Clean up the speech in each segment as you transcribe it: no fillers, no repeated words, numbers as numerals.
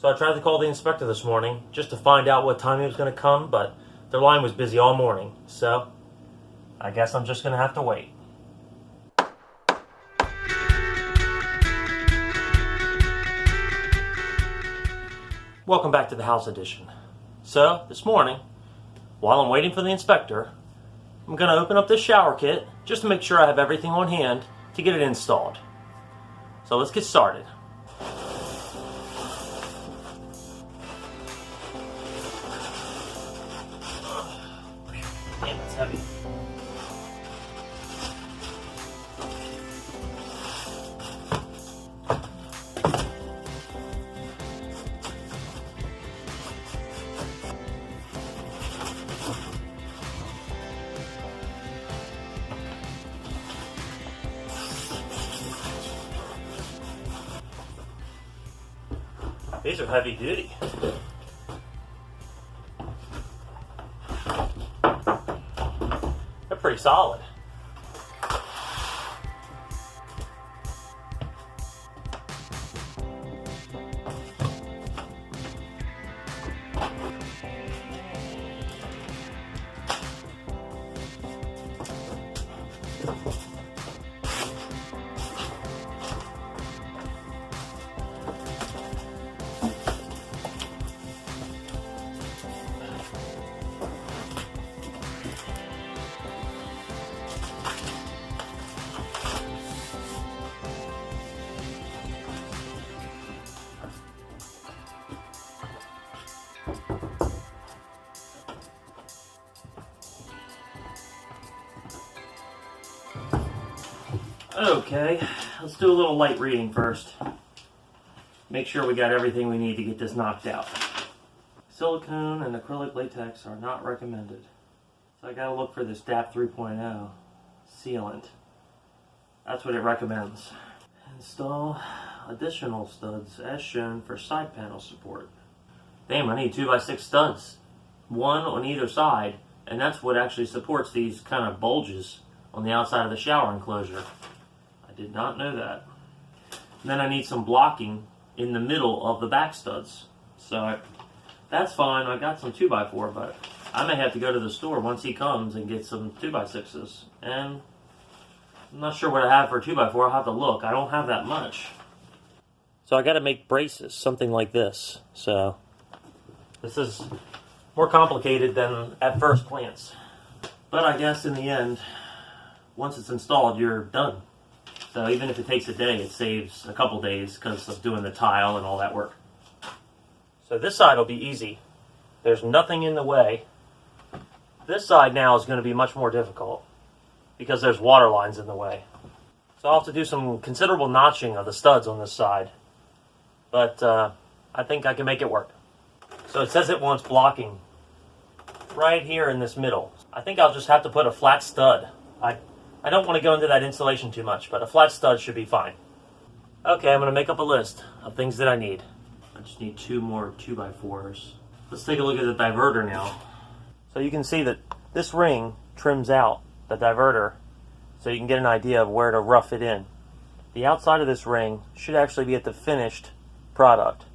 So I tried to call the inspector this morning just to find out what time he was going to come, but their line was busy all morning. So I guess I'm just going to have to wait. Welcome back to the House Edition. So this morning, while I'm waiting for the inspector, I'm going to open up this shower kit just to make sure I have everything on hand to get it installed. So let's get started. Damn, it's heavy. These are heavy duty. They're pretty solid. Okay, let's do a little light reading first. Make sure we got everything we need to get this knocked out. Silicone and acrylic latex are not recommended. So I gotta look for this DAP 3.0 sealant. That's what it recommends. Install additional studs as shown for side panel support. Damn, I need 2x6 studs. One on either side, and that's what actually supports these kind of bulges on the outside of the shower enclosure. I did not know that. And then I need some blocking in the middle of the back studs. So that's fine. I got some 2x4, but I may have to go to the store once he comes and get some 2x6s. And I'm not sure what I have for 2x4. I'll have to look. I don't have that much. So I got to make braces, something like this. So this is more complicated than at first glance. But I guess in the end, once it's installed, you're done. So even if it takes a day, it saves a couple days because of doing the tile and all that work. So this side will be easy. There's nothing in the way. This side now is going to be much more difficult because there's water lines in the way. So I'll have to do some considerable notching of the studs on this side. But I think I can make it work. So it says it wants blocking right here in this middle. I think I'll just have to put a flat stud. I don't want to go into that insulation too much, but a flat stud should be fine. Okay, I'm going to make up a list of things that I need. I just need 2 more 2x4s. Let's take a look at the diverter now. So you can see that this ring trims out the diverter so you can get an idea of where to rough it in. The outside of this ring should actually be at the finished product.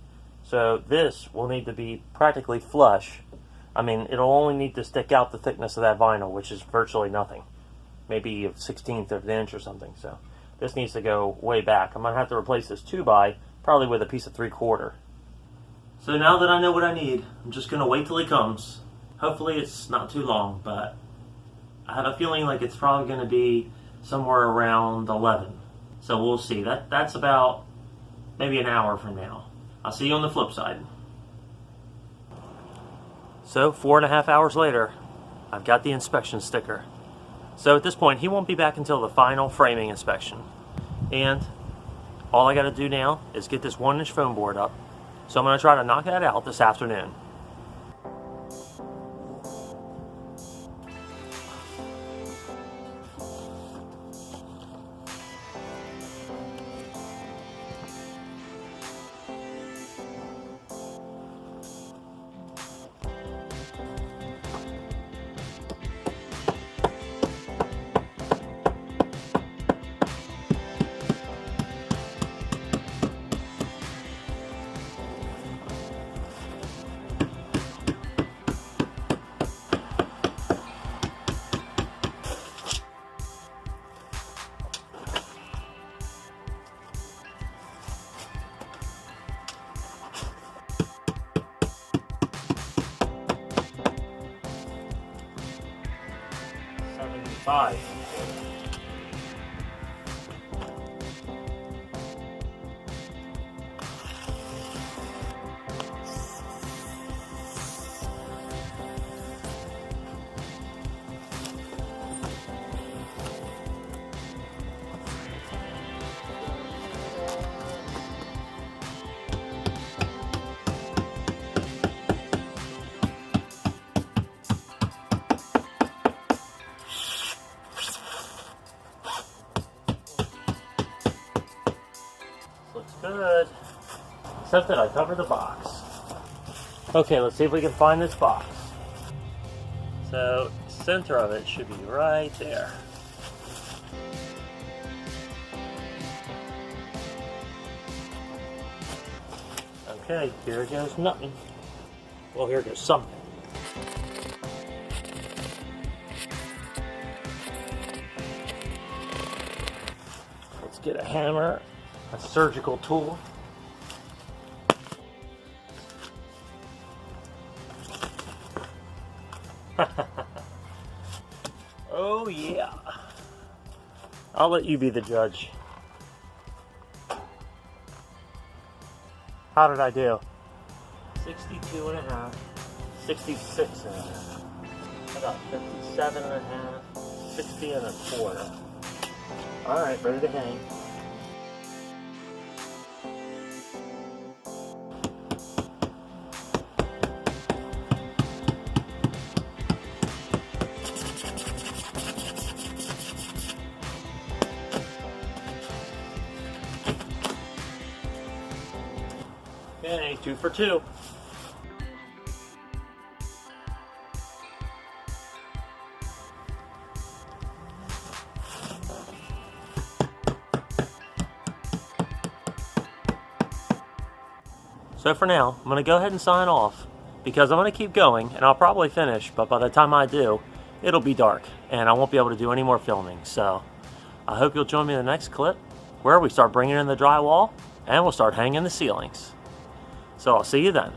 So this will need to be practically flush. I mean, it'll only need to stick out the thickness of that vinyl, which is virtually nothing. Maybe a 1/16 of an inch or something. So this needs to go way back. I'm going to have to replace this 2x, probably with a piece of 3/4. So now that I know what I need, I'm just going to wait till he comes. Hopefully it's not too long, but I have a feeling like it's probably going to be somewhere around 11. So we'll see. That's about maybe an hour from now. I'll see you on the flip side. So 4.5 hours later, I've got the inspection sticker. So at this point, he won't be back until the final framing inspection. And all I got to do now is get this 1-inch foam board up. So I'm going to try to knock that out this afternoon. 5. Looks good. Except that I covered the box. Okay, let's see if we can find this box. So, center of it should be right there. Okay, here goes nothing. Well, here goes something. Let's get a hammer, a surgical tool. Oh yeah. I'll let you be the judge. How did I do? 62 and a half, 66 and a half, about 57 and a half, 60 and a quarter. All right, ready to hang. Okay, 2 for 2. So for now, I'm going to go ahead and sign off because I'm going to keep going and I'll probably finish, but by the time I do, it'll be dark and I won't be able to do any more filming. So I hope you'll join me in the next clip where we start bringing in the drywall and we'll start hanging the ceilings. So I'll see you then.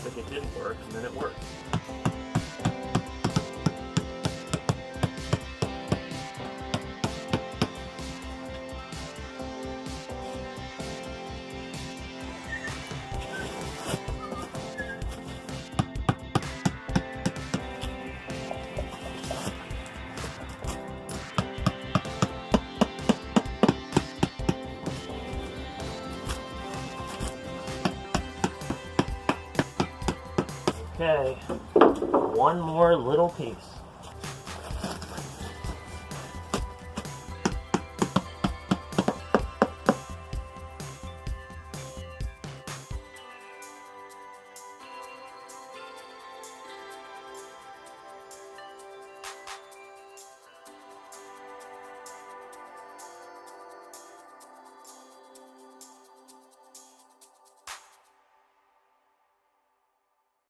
Like it didn't work, and then it worked. Okay, one more little piece.